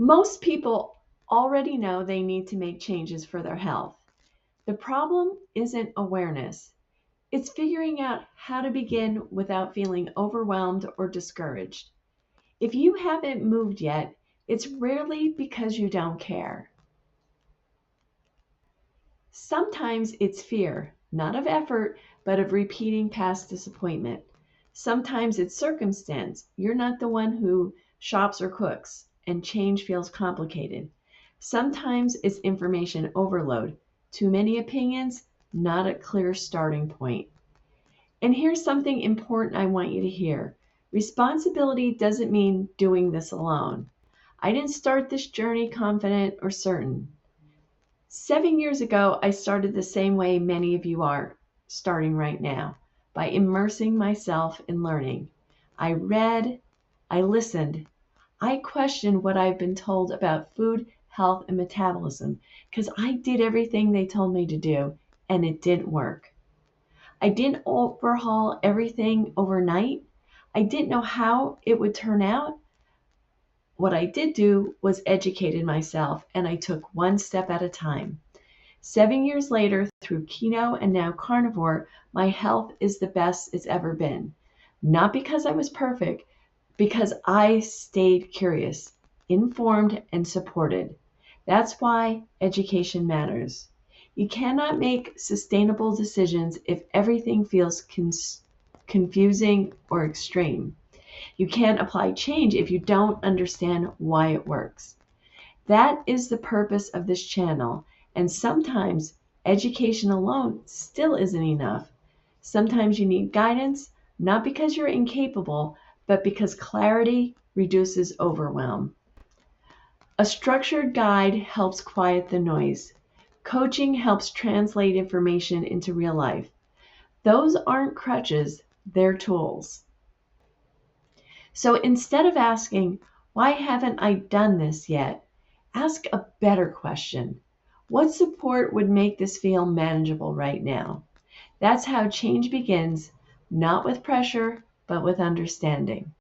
Most people already know they need to make changes for their health. The problem isn't awareness, it's figuring out how to begin without feeling overwhelmed or discouraged. If you haven't moved yet, it's rarely because you don't care. Sometimes it's fear, not of effort, but of repeating past disappointment. Sometimes it's circumstance. You're not the one who shops or cooks, and change feels complicated. Sometimes it's information overload. Too many opinions, not a clear starting point. And here's something important I want you to hear. Responsibility doesn't mean doing this alone. I didn't start this journey confident or certain. 7 years ago, I started the same way many of you are starting right now, by immersing myself in learning. I read, I listened, I questioned what I've been told about food, health, and metabolism because I did everything they told me to do and it didn't work. I didn't overhaul everything overnight. I didn't know how it would turn out. What I did do was educated myself and I took one step at a time. 7 years later, through Keto and now Carnivore, my health is the best it's ever been. Not because I was perfect, because I stayed curious, informed, and supported. That's why education matters. You cannot make sustainable decisions if everything feels confusing or extreme. You can't apply change if you don't understand why it works. That is the purpose of this channel, and sometimes education alone still isn't enough. Sometimes you need guidance, not because you're incapable, but because clarity reduces overwhelm. A structured guide helps quiet the noise. Coaching helps translate information into real life. Those aren't crutches, they're tools. So instead of asking, why haven't I done this yet? Ask a better question. What support would make this feel manageable right now? That's how change begins, not with pressure, but with understanding.